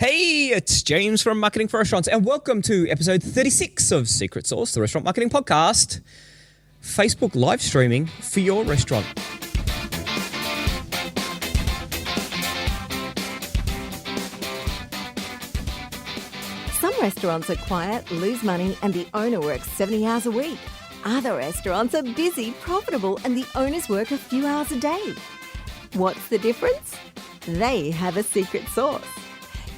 Hey, it's James from Marketing for Restaurants, and welcome to episode 36 of Secret Sauce, the Restaurant Marketing Podcast. Facebook live streaming for your restaurant. Some restaurants are quiet, lose money, and the owner works 70 hours a week. Other restaurants are busy, profitable, and the owners work a few hours a day. What's the difference? They have a secret sauce.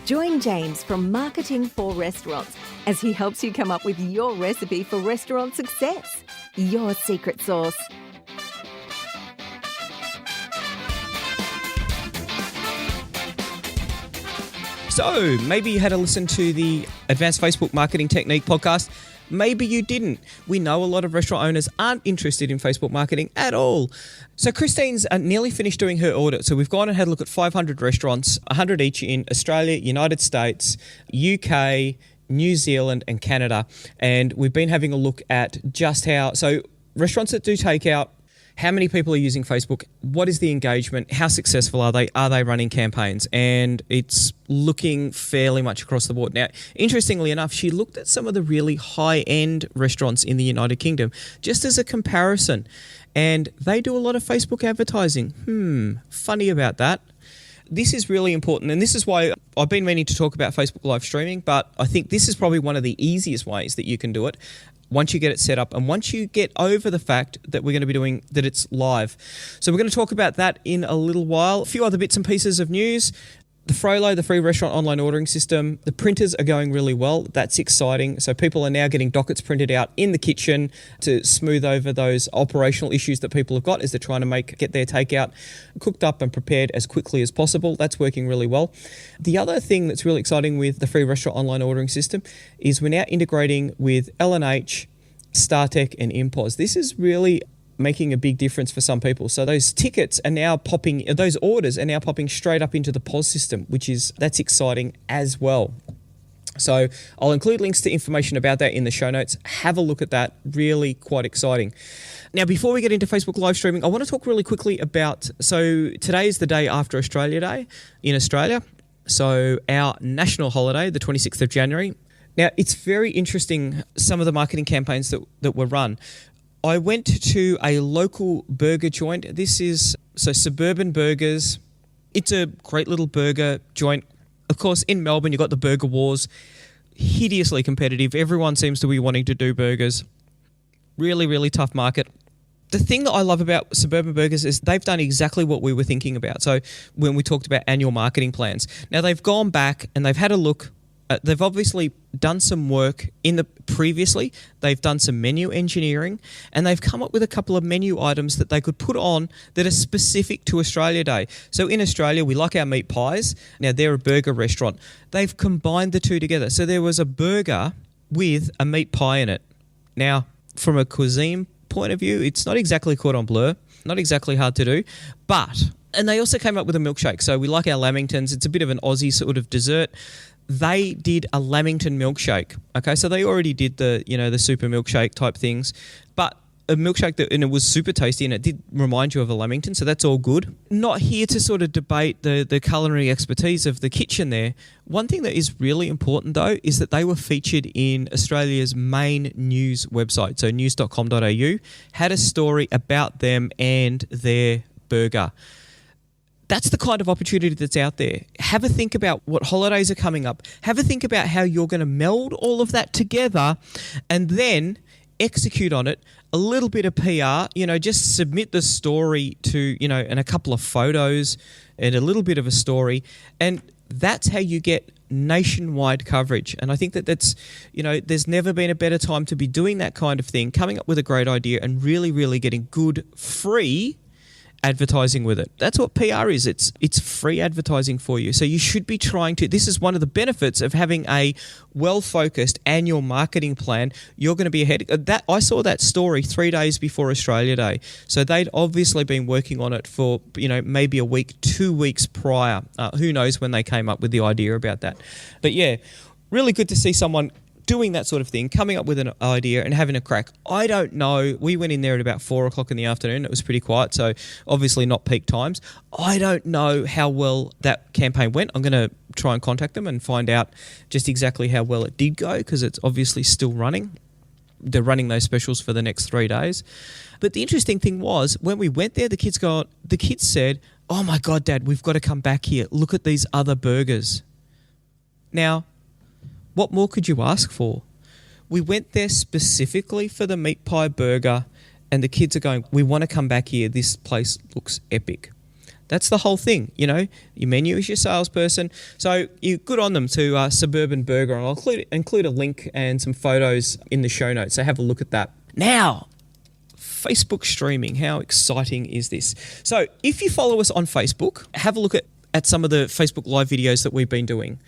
Join James from Marketing for Restaurants as he helps you come up with your recipe for restaurant success. Your secret sauce. So, maybe you had to listen to the Advanced Facebook Marketing Technique podcast. Maybe you didn't. We know a lot of restaurant owners aren't interested in Facebook marketing at all. So Christine's nearly finished doing her audit. So we've gone and had a look at 500 restaurants, 100 each in Australia, United States, UK, New Zealand and Canada. And we've been having a look at just how, so restaurants that do takeout, how many people are using Facebook? What is the engagement? How successful are they? Are they running campaigns? And it's looking fairly much across the board. Now, interestingly enough, she looked at some of the really high-end restaurants in the United Kingdom just as a comparison. And they do a lot of Facebook advertising. Funny about that. This is really important, and this is why I've been meaning to talk about Facebook live streaming, but I think this is probably one of the easiest ways that you can do it once you get it set up and once you get over the fact that we're going to be doing that it's live. So we're going to talk about that in a little while. A few other bits and pieces of news. The Frollo, the free restaurant online ordering system, the printers are going really well. That's exciting. So people are now getting dockets printed out in the kitchen to smooth over those operational issues that people have got as they're trying to get their takeout cooked up and prepared as quickly as possible. That's working really well. The other thing that's really exciting with the free restaurant online ordering system is we're now integrating with L&H, StarTech and InPOS. This is really making a big difference for some people. So those tickets are now popping, those orders are now popping straight up into the POS system, that's exciting as well. So I'll include links to information about that in the show notes. Have a look at that. Really quite exciting. Now, before we get into Facebook live streaming, I want to talk really quickly about, so today is the day after Australia Day in Australia. So our national holiday, the 26th of January. Now, it's very interesting, some of the marketing campaigns that were run. I went to a local burger joint. This is Suburban Burgers. It's a great little burger joint. Of course, in Melbourne, you've got the Burger Wars. Hideously competitive. Everyone seems to be wanting to do burgers. Really, really tough market. The thing that I love about Suburban Burgers is they've done exactly what we were thinking about. So when we talked about annual marketing plans. Now, they've gone back and they've had a look. They've obviously done some work previously. They've done some menu engineering and they've come up with a couple of menu items that they could put on that are specific to Australia Day. So in Australia, we like our meat pies. Now, they're a burger restaurant. They've combined the two together. So there was a burger with a meat pie in it. Now, from a cuisine point of view, it's not exactly cordon bleu, not exactly hard to do, and they also came up with a milkshake. So we like our lamingtons. It's a bit of an Aussie sort of dessert. They did a Lamington milkshake. Okay, so they already did the super milkshake type things, but a milkshake and it was super tasty and it did remind you of a Lamington, so that's all good. Not here to sort of debate the culinary expertise of the kitchen there. One thing that is really important though is that they were featured in Australia's main news website, so news.com.au, had a story about them and their burger. That's the kind of opportunity that's out there. Have a think about what holidays are coming up. Have a think about how you're going to meld all of that together and then execute on it. A little bit of PR, just submit the story to, and a couple of photos and a little bit of a story. And that's how you get nationwide coverage. And I think that's, there's never been a better time to be doing that kind of thing, coming up with a great idea and really, really getting good free advertising with it. That's what PR is. It's free advertising for you. So you should be this is one of the benefits of having a well-focused annual marketing plan. You're going to be ahead. I saw that story 3 days before Australia Day. So they'd obviously been working on it for, maybe a week, 2 weeks prior. Who knows when they came up with the idea about that. But yeah, really good to see someone doing that sort of thing, coming up with an idea and having a crack. I don't know. We went in there at about 4 o'clock in the afternoon. It was pretty quiet, so obviously not peak times. I don't know how well that campaign went. I'm going to try and contact them and find out just exactly how well it did go, because it's obviously still running. They're running those specials for the next 3 days. But the interesting thing was, when we went there, the kids said, "Oh my God, Dad, we've got to come back here. Look at these other burgers." Now, what more could you ask for? We went there specifically for the meat pie burger, and the kids are going, "We want to come back here. This place looks epic." That's the whole thing, you know. Your menu is your salesperson. So you good on them to Suburban Burger, and I'll include a link and some photos in the show notes, so have a look at that. Now, Facebook streaming, how exciting is this? So if you follow us on Facebook, have a look at some of the Facebook Live videos that we've been doing.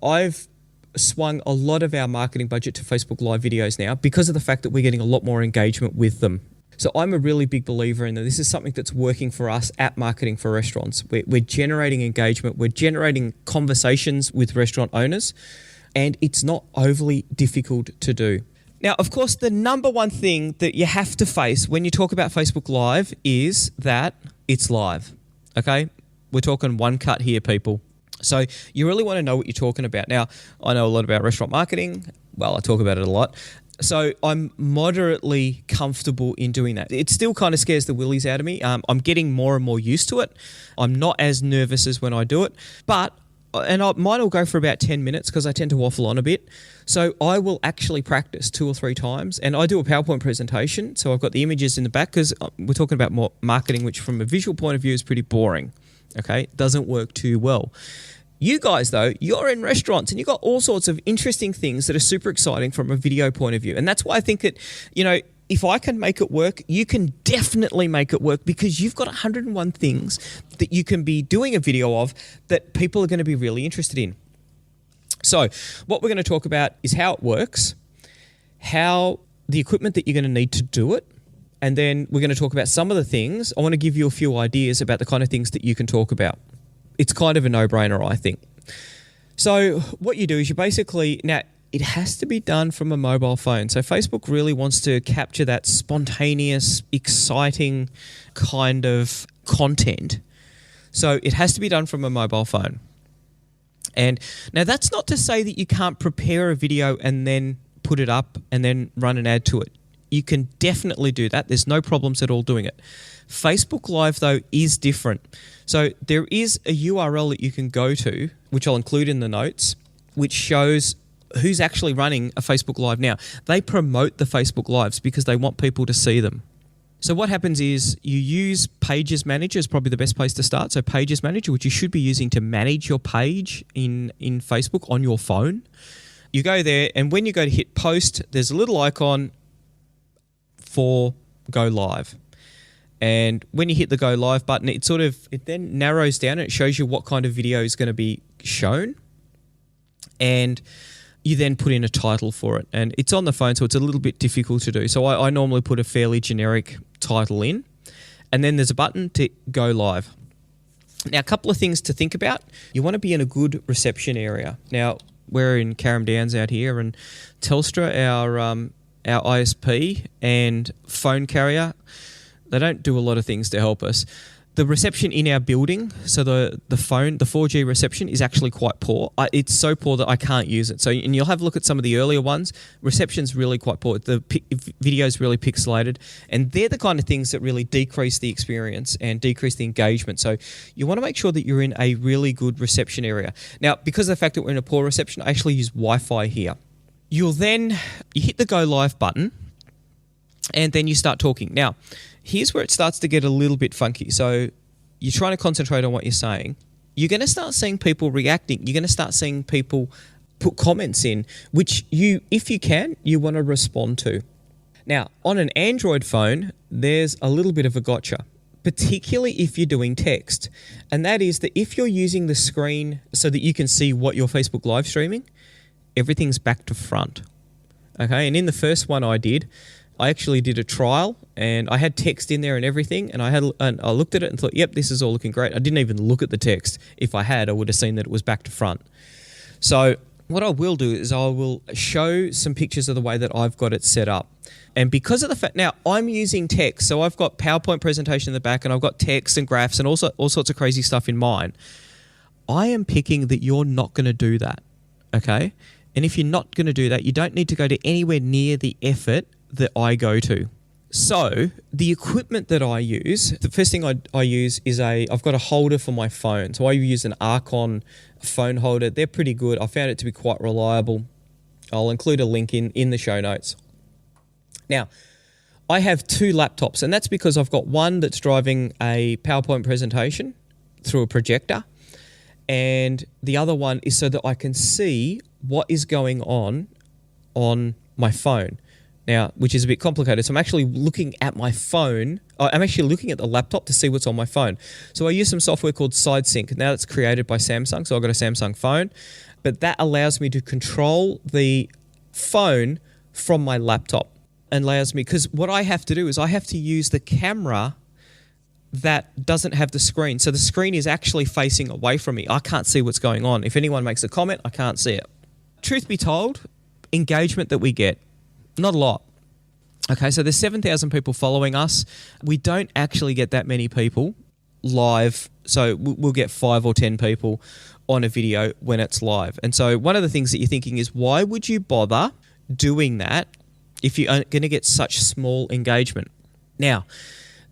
I've swung a lot of our marketing budget to Facebook Live videos now because of the fact that we're getting a lot more engagement with them. So I'm a really big believer in that this is something that's working for us at Marketing for Restaurants. We're generating engagement, we're generating conversations with restaurant owners, and it's not overly difficult to do. Now, of course, the number one thing that you have to face when you talk about Facebook Live is that it's live, okay? We're talking one cut here, people. So you really want to know what you're talking about. Now, I know a lot about restaurant marketing. Well, I talk about it a lot. So I'm moderately comfortable in doing that. It still kind of scares the willies out of me. I'm getting more and more used to it. I'm not as nervous as when I do it. Mine will go for about 10 minutes because I tend to waffle on a bit. So I will actually practice 2 or 3 times. And I do a PowerPoint presentation. So I've got the images in the back because we're talking about more marketing, which from a visual point of view is pretty boring. Okay, doesn't work too well. You guys, though, you're in restaurants and you've got all sorts of interesting things that are super exciting from a video point of view. And that's why I think that, you know, if I can make it work, you can definitely make it work, because you've got 101 things that you can be doing a video of that people are going to be really interested in. So what we're going to talk about is how it works, how the equipment that you're going to need to do it, and then we're going to talk about some of the things. I want to give you a few ideas about the kind of things that you can talk about. It's kind of a no-brainer, I think. So what you do is you basically, now it has to be done from a mobile phone. So Facebook really wants to capture that spontaneous, exciting kind of content. So it has to be done from a mobile phone. And now that's not to say that you can't prepare a video and then put it up and then run an ad to it. You can definitely do that. There's no problems at all doing it. Facebook Live, though, is different. So there is a URL that you can go to, which I'll include in the notes, which shows who's actually running a Facebook Live now. They promote the Facebook Lives because they want people to see them. So what happens is you use Pages Manager is probably the best place to start. So Pages Manager, which you should be using to manage your page in Facebook on your phone. You go there, and when you go to hit post, there's a little icon for go live. And when you hit the go live button, it then narrows down and it shows you what kind of video is going to be shown. And you then put in a title for it. And it's on the phone, so it's a little bit difficult to do. So I normally put a fairly generic title in. And then there's a button to go live. Now, a couple of things to think about. You want to be in a good reception area. Now, we're in Carrum Downs out here, and Telstra, our ISP and phone carrier, they don't do a lot of things to help us. The reception in our building, so the 4G reception is actually quite poor. It's so poor that I can't use it. So, and you'll have a look at some of the earlier ones. Reception's really quite poor. The video's really pixelated, and they're the kind of things that really decrease the experience and decrease the engagement. So you want to make sure that you're in a really good reception area. Now, because of the fact that we're in a poor reception, I actually use Wi-Fi here. You hit the go live button, and then you start talking. Now, here's where it starts to get a little bit funky. So you're trying to concentrate on what you're saying. You're going to start seeing people reacting. You're going to start seeing people put comments in, which if you can, you want to respond to. Now, on an Android phone, there's a little bit of a gotcha, particularly if you're doing text. And that is that if you're using the screen so that you can see what you're Facebook Live streaming, everything's back to front. Okay, and in the first one I actually did a trial, and I had text in there and everything, and I looked at it and thought, yep, this is all looking great. I didn't even look at the text. If I had, I would have seen that it was back to front. So what I will do is I will show some pictures of the way that I've got it set up. And because of the fact, now I'm using text, so I've got PowerPoint presentation in the back and I've got text and graphs and also all sorts of crazy stuff in mine. I am picking that you're not going to do that, okay? And if you're not going to do that, you don't need to go to anywhere near the effort that I go to. So the equipment that I use, the first thing I use is I've got a holder for my phone. So I use an Arkon phone holder. They're pretty good. I found it to be quite reliable. I'll include a link in the show notes. Now, I have two laptops, and that's because I've got one that's driving a PowerPoint presentation through a projector, and the other one is so that I can see what is going on my phone. Now, which is a bit complicated. So I'm actually looking at my phone. I'm actually looking at the laptop to see what's on my phone. So I use some software called SideSync. Now it's created by Samsung. So I've got a Samsung phone, but that allows me to control the phone from my laptop and allows me, because what I have to do is I have to use the camera that doesn't have the screen. So the screen is actually facing away from me. I can't see what's going on. If anyone makes a comment, I can't see it. Truth be told, engagement that we get, not a lot. Okay, so there's 7,000 people following us. We don't actually get that many people live. So we'll get 5 or 10 people on a video when it's live. And so one of the things that you're thinking is, why would you bother doing that if you're going to get such small engagement? Now,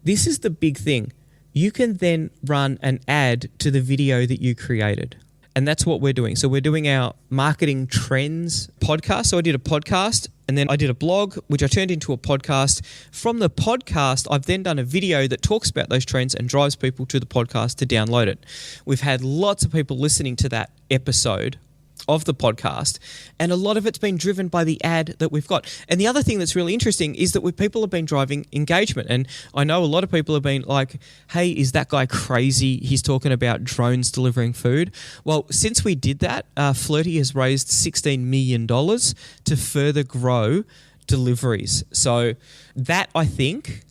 this is the big thing. You can then run an ad to the video that you created. And that's what we're doing. So we're doing our marketing trends podcast. So I did a podcast and then I did a blog, which I turned into a podcast. From the podcast, I've then done a video that talks about those trends and drives people to the podcast to download it. We've had lots of people listening to that episode of the podcast, and a lot of it's been driven by the ad that we've got. And the other thing that's really interesting is that people have been driving engagement, and I know a lot of people have been like, hey, is that guy crazy? He's talking about drones delivering food. Well, since we did that, Flirty has raised $16 million to further grow deliveries. So that, I think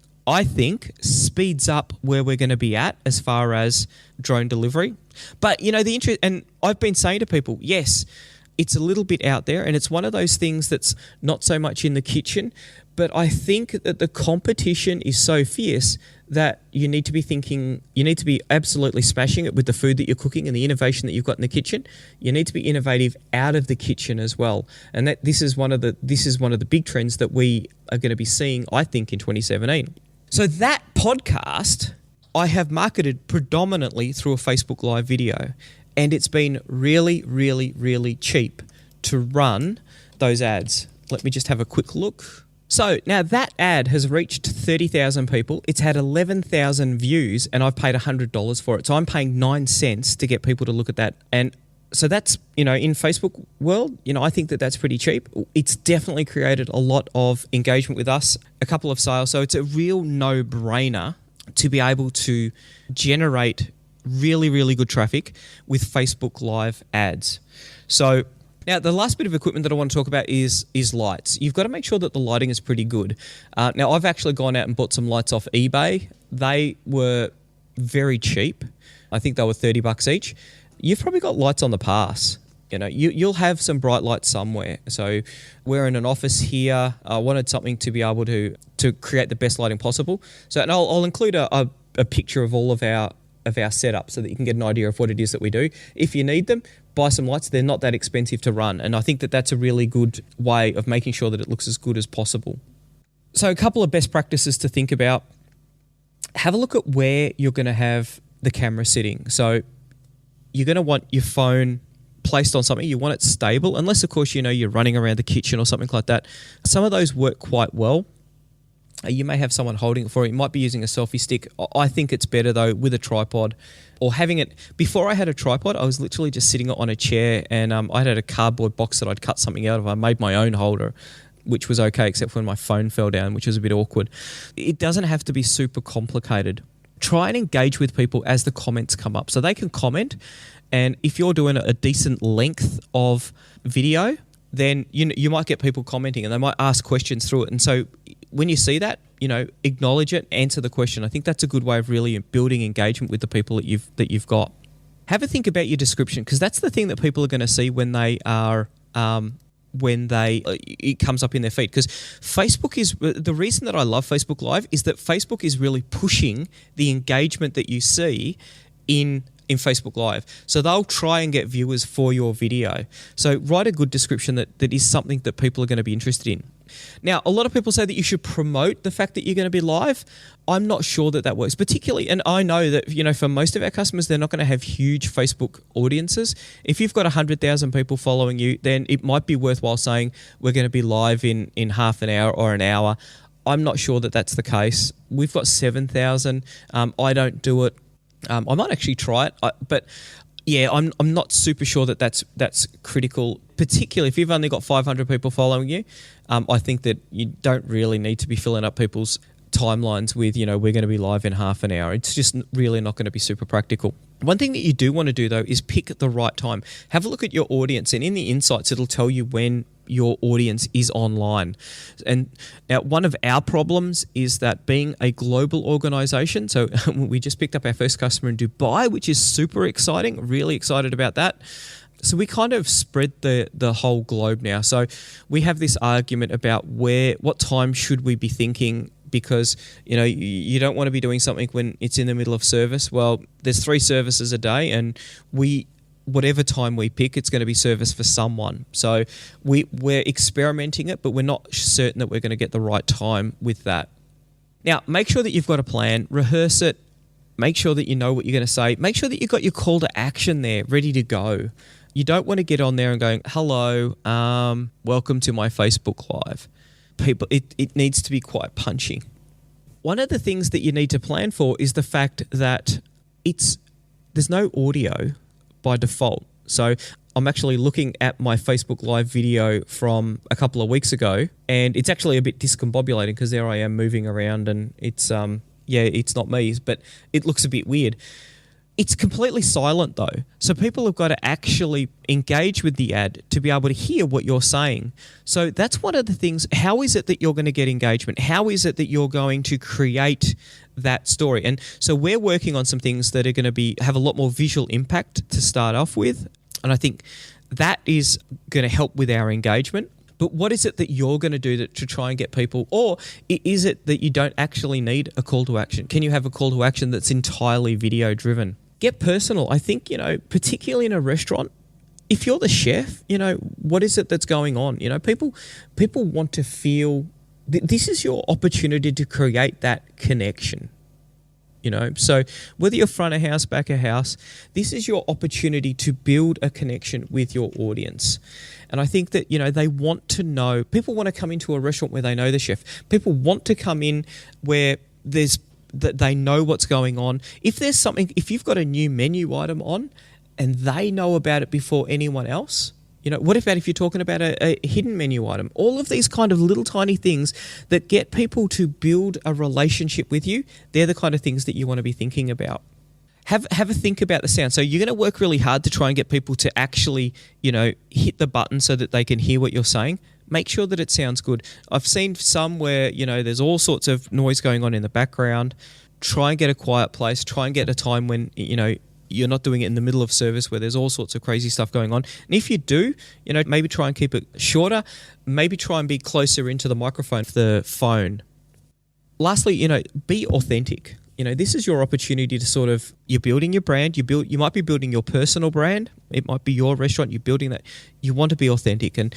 speeds up where we're going to be at as far as drone delivery. But, you know, the interest, and I've been saying to people, yes, it's a little bit out there and it's one of those things that's not so much in the kitchen, but I think that the competition is so fierce that you need to be absolutely smashing it with the food that you're cooking and the innovation that you've got in the kitchen. You need to be innovative out of the kitchen as well. And this is one of the big trends that we are going to be seeing, I think, in 2017. So that podcast I have marketed predominantly through a Facebook Live video, and it's been really, really, really cheap to run those ads. Let me just have a quick look. So now that ad has reached 30,000 people. It's had 11,000 views, and I've paid $100 for it. So I'm paying 9 cents to get people to look at that. And so that's, in Facebook world, I think that that's pretty cheap. It's definitely created a lot of engagement with us, a couple of sales. So it's a real no-brainer to be able to generate really, really good traffic with Facebook Live ads. So now the last bit of equipment that I want to talk about is lights. You've got to make sure that the lighting is pretty good. Now I've actually gone out and bought some lights off eBay. They were very cheap. I think they were $30 each. You've probably got lights on the pass. You'll have some bright lights somewhere. So we're in an office here. I wanted something to be able to create the best lighting possible. So, and I'll include a picture of all of our setup so that you can get an idea of what it is that we do. If you need them, buy some lights. They're not that expensive to run. And I think that that's a really good way of making sure that it looks as good as possible. So a couple of best practices to think about. Have a look at where you're going to have the camera sitting. So you're going to want your phone placed on something. You want it stable, unless of course you're running around the kitchen or something like that. Some of those work quite well. You may have someone holding it for you. You might be using a selfie stick. I think it's better though with a tripod, or having it. Before I had a tripod, I was literally just sitting on a chair, and I had a cardboard box that I'd cut something out of. I made my own holder, which was okay, except for when my phone fell down, which was a bit awkward. It doesn't have to be super complicated. Try and engage with people as the comments come up. So they can comment, and if you're doing a decent length of video, then you might get people commenting, and they might ask questions through it. And so when you see that, acknowledge it, answer the question. I think that's a good way of really building engagement with the people that you've got. Have a think about your description, because that's the thing that people are going to see when they are it comes up in their feed. Because Facebook is the reason that I love Facebook Live is that Facebook is really pushing the engagement that you see in Facebook Live. So they'll try and get viewers for your video. So write a good description that is something that people are going to be interested in. Now, a lot of people say that you should promote the fact that you're going to be live. I'm not sure that works, particularly, and I know that, for most of our customers, they're not going to have huge Facebook audiences. If you've got 100,000 people following you, then it might be worthwhile saying we're going to be live in half an hour or an hour. I'm not sure that that's the case. We've got 7,000. I don't do it. I might actually try it, but yeah, I'm not super sure that that's critical, particularly if you've only got 500 people following you. I think that you don't really need to be filling up people's timelines with, we're going to be live in half an hour. It's just really not going to be super practical. One thing that you do want to do, though, is pick the right time. Have a look at your audience, and in the insights, it'll tell you when your audience is online. And now, one of our problems is that being a global organization, so we just picked up our first customer in Dubai, which is super exciting, really excited about that. So we kind of spread the whole globe now. So we have this argument about what time should we be thinking, because you don't want to be doing something when it's in the middle of service. Well, there's 3 services a day, and whatever time we pick, it's going to be service for someone. So we're experimenting it, but we're not certain that we're going to get the right time with that. Now, make sure that you've got a plan, rehearse it, make sure that you know what you're going to say, make sure that you've got your call to action there ready to go. You don't want to get on there and going, hello, welcome to my Facebook Live. People, it needs to be quite punchy. One of the things that you need to plan for is the fact that there's no audio by default. So I'm actually looking at my Facebook Live video from a couple of weeks ago, and it's actually a bit discombobulating because there I am moving around, and it's not me, but it looks a bit weird. It's completely silent though. So people have got to actually engage with the ad to be able to hear what you're saying. So that's one of the things. How is it that you're going to get engagement? How is it that you're going to create that story? And so we're working on some things that are going to have a lot more visual impact to start off with. And I think that is going to help with our engagement. But what is it that you're going to do to try and get people? Or is it that you don't actually need a call to action? Can you have a call to action that's entirely video driven? Get personal. I think, particularly in a restaurant, if you're the chef, what is it that's going on? People want to feel this is your opportunity to create that connection. So whether you're front of house, back of house, this is your opportunity to build a connection with your audience. And I think that, they want to know, people want to come into a restaurant where they know the chef. People want to come in where that they know what's going on. If you've got a new menu item on and they know about it before anyone else, what about if you're talking about a hidden menu item? All of these kind of little tiny things that get people to build a relationship with you, they're the kind of things that you want to be thinking about. Have a think about the sound. So you're going to work really hard to try and get people to actually, hit the button so that they can hear what you're saying. Make sure that it sounds good. I've seen some where, there's all sorts of noise going on in the background. Try and get a quiet place. Try and get a time when, you're not doing it in the middle of service where there's all sorts of crazy stuff going on. And if you do, maybe try and keep it shorter. Maybe try and be closer into the microphone, the phone. Lastly, be authentic. This is your opportunity to you're building your brand. You might be building your personal brand. It might be your restaurant. You're building that. You want to be authentic. And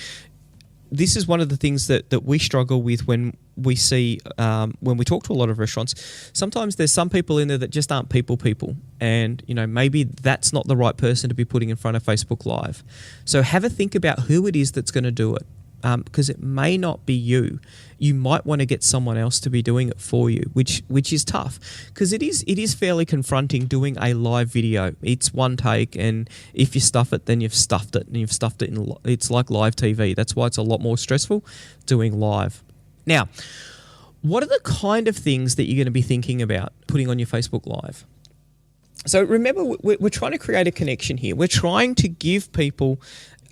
this is one of the things that we struggle with when we see, when we talk to a lot of restaurants. Sometimes there's some people in there that just aren't people. And, maybe that's not the right person to be putting in front of Facebook Live. So have a think about who it is that's going to do it. Because it may not be you. You might want to get someone else to be doing it for you, which is tough, because it is fairly confronting doing a live video. It's one take, and if you stuff it, then you've stuffed it, and it's like live TV. That's why it's a lot more stressful doing live. Now, what are the kind of things that you're going to be thinking about putting on your Facebook Live? So remember, we're trying to create a connection here. We're trying to give people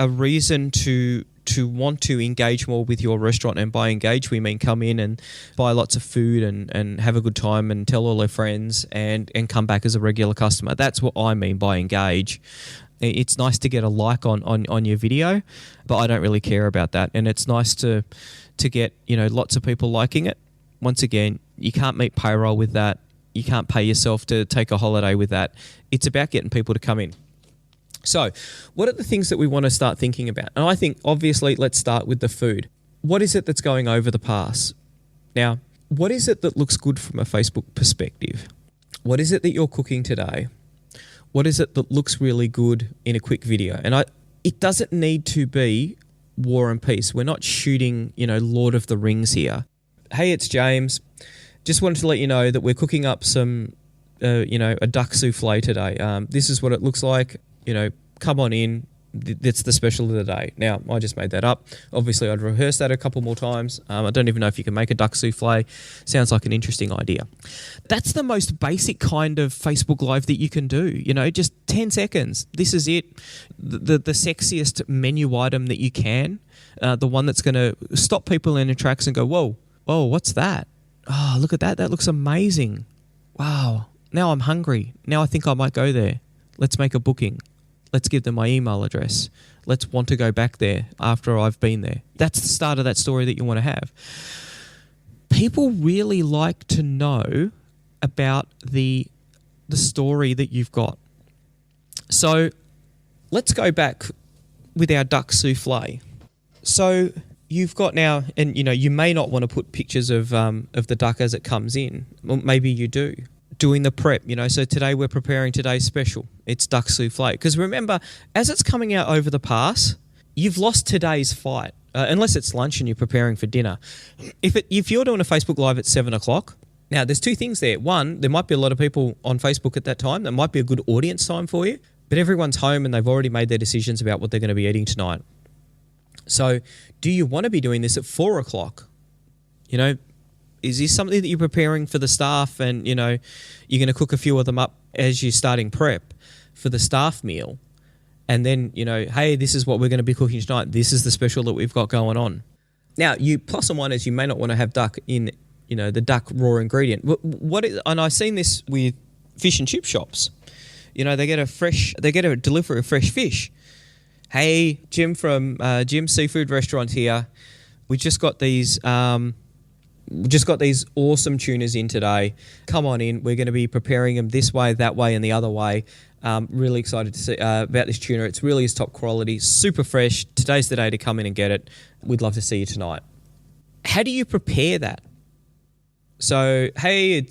a reason to want to engage more with your restaurant. And by engage, we mean come in and buy lots of food and have a good time and tell all their friends and come back as a regular customer. That's what I mean by engage. It's nice to get a like on your video, but I don't really care about that. And it's nice to get, lots of people liking it. Once again, you can't meet payroll with that. You can't pay yourself to take a holiday with that. It's about getting people to come in. So what are the things that we want to start thinking about? And I think, obviously, let's start with the food. What is it that's going over the pass? Now, what is it that looks good from a Facebook perspective? What is it that you're cooking today? What is it that looks really good in a quick video? And it doesn't need to be War and Peace. We're not shooting, Lord of the Rings here. Hey, it's James. Just wanted to let you know that we're cooking up some, a duck souffle today. This is what it looks like. Come on in. That's the special of the day. Now, I just made that up. Obviously, I'd rehearse that a couple more times. I don't even know if you can make a duck souffle. Sounds like an interesting idea. That's the most basic kind of Facebook Live that you can do. Just 10 seconds. This is it. The sexiest menu item that you can. The one that's going to stop people in their tracks and go, whoa, what's that? Oh, look at that. That looks amazing. Wow. Now I'm hungry. Now I think I might go there. Let's make a booking. Let's give them my email address. Let's want to go back there after I've been there. That's the start of that story that you want to have. People really like to know about the story that you've got. So let's go back with our duck souffle. So you've got now, and you may not want to put pictures of the duck as it comes in. Well, maybe you do. Doing the prep, so today we're preparing today's special. It's duck souffle. Because remember, as it's coming out over the pass, you've lost today's fight. Unless it's lunch and you're preparing for dinner. If you're doing a Facebook Live at 7 o'clock, now there's two things there. One, there might be a lot of people on Facebook at that time. That might be a good audience time for you. But everyone's home and they've already made their decisions about what they're going to be eating tonight. So do you want to be doing this at 4 o'clock? Is this something that you're preparing for the staff and, you're going to cook a few of them up as you're starting prep for the staff meal? And then, hey, this is what we're going to be cooking tonight. This is the special that we've got going on. Now, you plus and minus, you may not want to have duck in, the duck raw ingredient. And I've seen this with fish and chip shops. They get a delivery of fresh fish. Hey, Jim from Jim's Seafood Restaurant here. We just got these awesome tunas in today. Come on in. We're going to be preparing them this way, that way, and the other way. Really excited to see about this tuna. It's really is top quality, super fresh. Today's the day to come in and get it. We'd love to see you tonight. How do you prepare that? So, hey,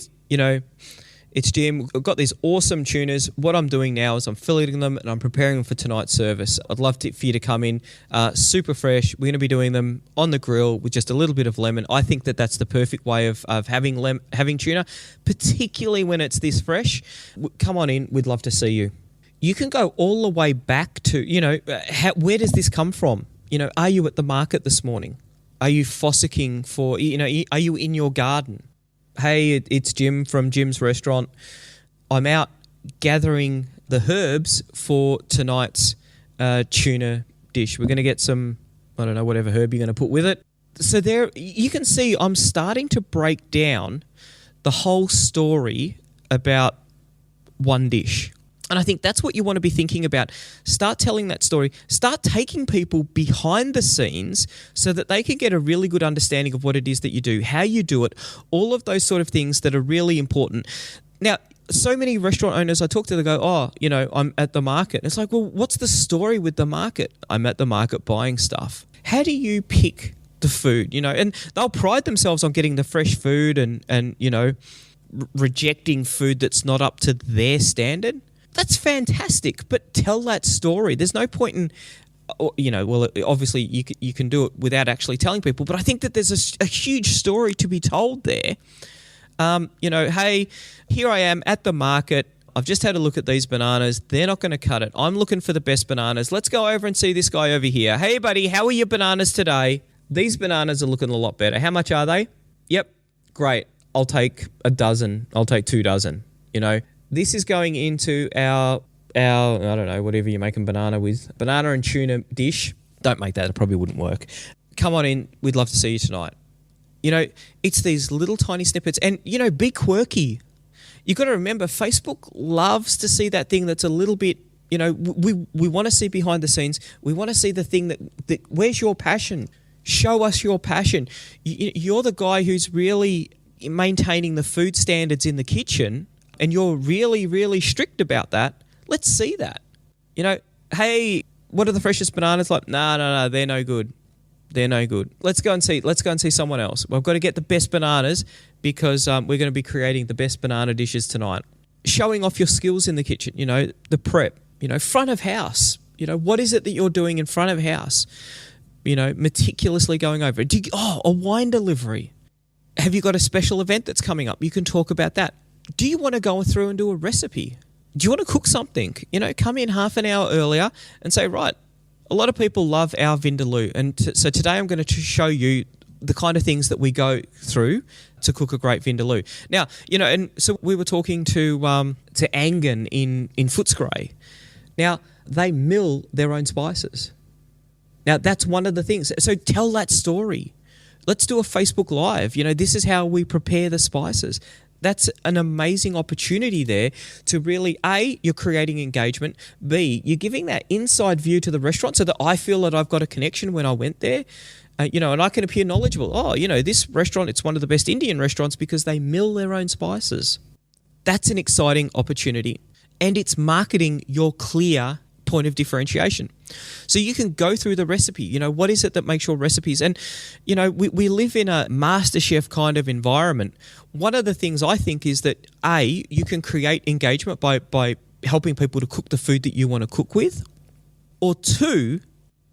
it's Jim. I've got these awesome tunas. What I'm doing now is I'm filleting them and I'm preparing them for tonight's service. I'd love for you to come in. Super fresh. We're going to be doing them on the grill with just a little bit of lemon. I think that's the perfect way of having tuna, particularly when it's this fresh. Come on in. We'd love to see you. You can go all the way back to, where does this come from? Are you at the market this morning? Are you fossicking for, are you in your garden? Hey, it's Jim from Jim's Restaurant. I'm out gathering the herbs for tonight's tuna dish. We're going to get some, I don't know, whatever herb you're going to put with it. So there, you can see I'm starting to break down the whole story about one dish. And I think that's what you want to be thinking about. Start telling that story. Start taking people behind the scenes so that they can get a really good understanding of what it is that you do, how you do it, all of those sort of things that are really important. Now, so many restaurant owners I talk to, they go, I'm at the market. And it's like, well, what's the story with the market? I'm at the market buying stuff. How do you pick the food? And they'll pride themselves on getting the fresh food and rejecting food that's not up to their standard. That's fantastic, but tell that story. There's no point in, obviously you can do it without actually telling people, but I think that there's a huge story to be told there. Hey, here I am at the market. I've just had a look at these bananas. They're not going to cut it. I'm looking for the best bananas. Let's go over and see this guy over here. Hey, buddy, how are your bananas today? These bananas are looking a lot better. How much are they? Yep, great. I'll take a dozen. I'll take 2 dozen, This is going into our I don't know, whatever you're making banana with. Banana and tuna dish. Don't make that. It probably wouldn't work. Come on in. We'd love to see you tonight. You know, it's these little tiny snippets. And, you know, be quirky. You've got to remember, Facebook loves to see that thing that's a little bit, you know, we want to see behind the scenes. We want to see the thing that where's your passion? Show us your passion. You're the guy who's really maintaining the food standards in the kitchen, and you're really, really strict about that. Let's see that. You know, hey, what are the freshest bananas like? No, they're no good. They're no good. Let's go and see someone else. We've got to get the best bananas because we're going to be creating the best banana dishes tonight. Showing off your skills in the kitchen, you know, the prep, you know, front of house. You know, what is it that you're doing in front of house? You know, meticulously going over it. A wine delivery. Have you got a special event that's coming up? You can talk about that. Do you want to go through and do a recipe? Do you want to cook something? You know, come in half an hour earlier and say, right, a lot of people love our vindaloo. And so today I'm going to show you the kind of things that we go through to cook a great vindaloo. Now, you know, and so we were talking to Angan in Footscray. Now, they mill their own spices. Now, that's one of the things. So tell that story. Let's do a Facebook Live. You know, this is how we prepare the spices. That's an amazing opportunity there to really, A, you're creating engagement. B, you're giving that inside view to the restaurant so that I feel that I've got a connection when I went there. You know, and I can appear knowledgeable. Oh, you know, this restaurant, it's one of the best Indian restaurants because they mill their own spices. That's an exciting opportunity. And it's marketing your clear point of differentiation. So you can go through the recipe. You know, what is it that makes your recipes? And, you know, we live in a MasterChef kind of environment. One of the things I think is that, A, you can create engagement by helping people to cook the food that you want to cook with. Or two,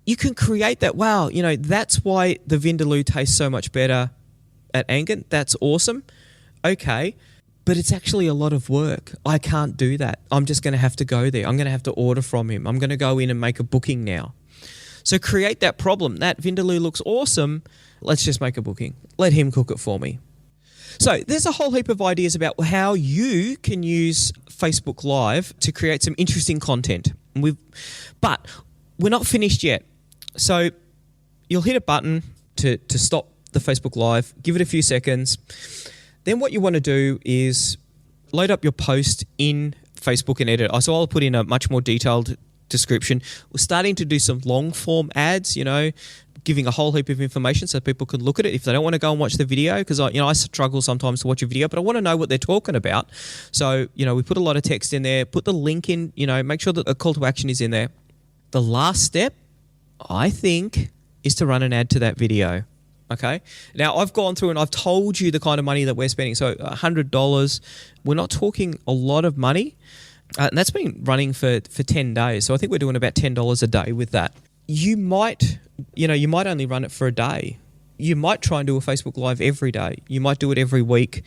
you can create that, wow, you know, that's why the vindaloo tastes so much better at Angan. That's awesome. Okay. But it's actually a lot of work. I can't do that. I'm just going to have to go there. I'm going to have to order from him. I'm going to go in and make a booking now. So create that problem. That vindaloo looks awesome. Let's just make a booking. Let him cook it for me. So there's a whole heap of ideas about how you can use Facebook Live to create some interesting content. But we're not finished yet. So you'll hit a button to stop the Facebook Live. Give it a few seconds. Then what you want to do is load up your post in Facebook and edit. So I'll put in a much more detailed description. We're starting to do some long form ads, you know, giving a whole heap of information so people can look at it if they don't want to go and watch the video, because I struggle sometimes to watch a video, but I want to know what they're talking about. So, you know, we put a lot of text in there, put the link in, you know, make sure that a call to action is in there. The last step, I think, is to run an ad to that video. Okay. Now, I've gone through and I've told you the kind of money that we're spending. So $100, we're not talking a lot of money. And that's been running for 10 days. So I think we're doing about $10 a day with that. You might only run it for a day. You might try and do a Facebook Live every day. You might do it every week.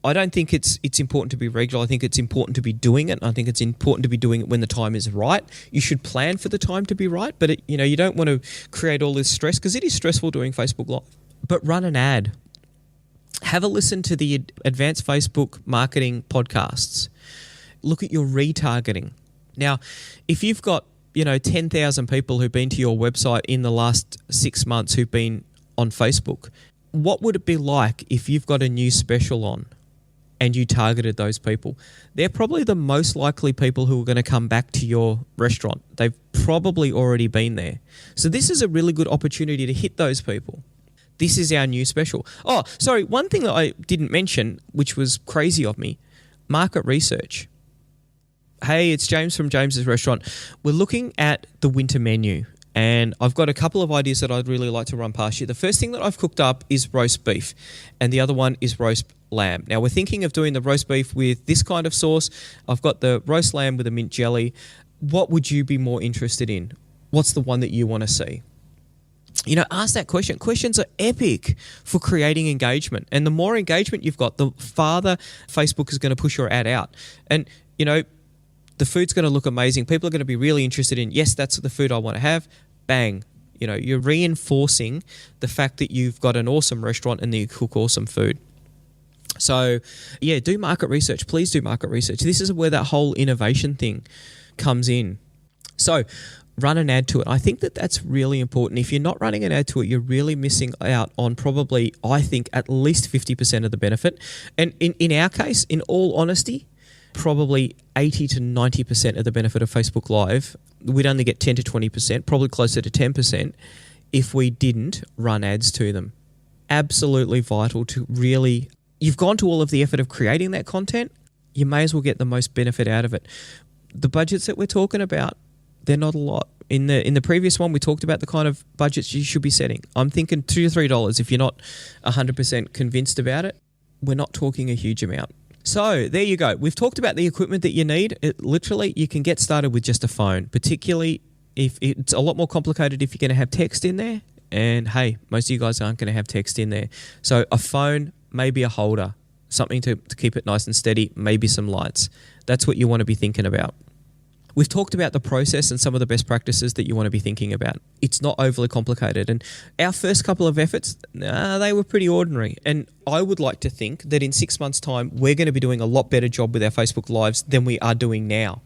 I don't think it's important to be regular. I think it's important to be doing it. I think it's important to be doing it when the time is right. You should plan for the time to be right, but you don't want to create all this stress because it is stressful doing Facebook Live. But run an ad. Have a listen to the advanced Facebook marketing podcasts. Look at your retargeting. Now, if you've got 10,000 people who've been to your website in the last 6 months who've been on Facebook, what would it be like if you've got a new special on and you targeted those people? They're probably the most likely people who are going to come back to your restaurant. They've probably already been there. So this is a really good opportunity to hit those people. This is our new special. Oh, sorry, one thing that I didn't mention, which was crazy of me, market research. Hey, it's James from James's Restaurant. We're looking at the winter menu, and I've got a couple of ideas that I'd really like to run past you. The first thing that I've cooked up is roast beef, and the other one is roast lamb. Now, we're thinking of doing the roast beef with this kind of sauce. I've got the roast lamb with a mint jelly. What would you be more interested in? What's the one that you want to see? Ask that question. Questions are epic for creating engagement. And the more engagement you've got, the farther Facebook is going to push your ad out. And, the food's going to look amazing. People are going to be really interested in, yes, that's the food I want to have. Bang. You're reinforcing the fact that you've got an awesome restaurant and that you cook awesome food. So, yeah, do market research. Please do market research. This is where that whole innovation thing comes in. So, run an ad to it. I think that that's really important. If you're not running an ad to it, you're really missing out on probably, I think, at least 50% of the benefit. And in our case, in all honesty, probably 80 to 90% of the benefit of Facebook Live. We'd only get 10 to 20%, probably closer to 10% if we didn't run ads to them. Absolutely vital to really, you've gone to all of the effort of creating that content, you may as well get the most benefit out of it. The budgets that we're talking about, they're not a lot. In the previous one, we talked about the kind of budgets you should be setting. I'm thinking $2 to $3 if you're not 100% convinced about it. We're not talking a huge amount. So there you go. We've talked about the equipment that you need. Literally, you can get started with just a phone, particularly if it's a lot more complicated if you're going to have text in there. And hey, most of you guys aren't going to have text in there. So a phone, maybe a holder, something to keep it nice and steady, maybe some lights. That's what you want to be thinking about. We've talked about the process and some of the best practices that you want to be thinking about. It's not overly complicated. And our first couple of efforts, they were pretty ordinary. And I would like to think that in 6 months' time, we're going to be doing a lot better job with our Facebook Lives than we are doing now.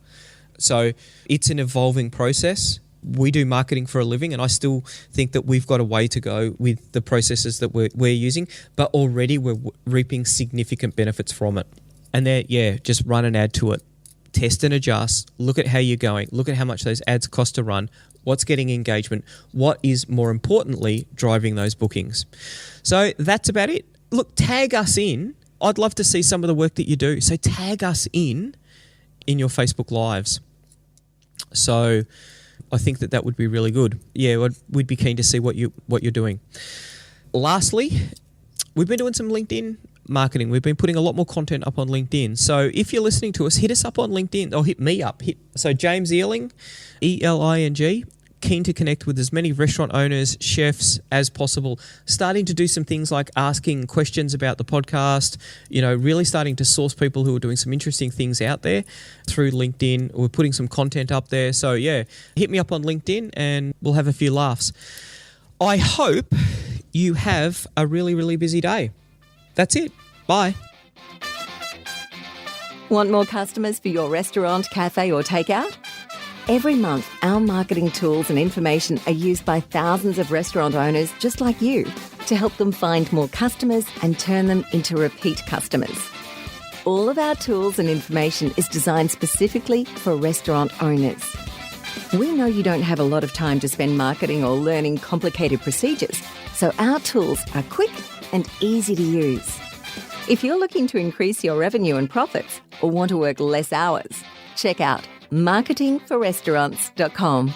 So it's an evolving process. We do marketing for a living, and I still think that we've got a way to go with the processes that we're using, but already we're reaping significant benefits from it. And just run an ad to it. Test and adjust, look at how you're going, look at how much those ads cost to run, what's getting engagement, what is more importantly driving those bookings. So that's about it. Look, tag us in. I'd love to see some of the work that you do. So tag us in your Facebook Lives. So I think that would be really good. Yeah, we'd be keen to see what you're doing. Lastly, we've been doing some LinkedIn marketing. We've been putting a lot more content up on LinkedIn. So if you're listening to us, hit us up on LinkedIn or hit me up. So James Ealing, Eling, keen to connect with as many restaurant owners, chefs as possible, starting to do some things like asking questions about the podcast, really starting to source people who are doing some interesting things out there through LinkedIn. We're putting some content up there. So yeah, hit me up on LinkedIn and we'll have a few laughs. I hope you have a really, really busy day. That's it. Bye. Want more customers for your restaurant, cafe or takeout? Every month, our marketing tools and information are used by thousands of restaurant owners just like you to help them find more customers and turn them into repeat customers. All of our tools and information is designed specifically for restaurant owners. We know you don't have a lot of time to spend marketing or learning complicated procedures, so our tools are quick and easy to use. If you're looking to increase your revenue and profits or want to work less hours, check out marketingforrestaurants.com.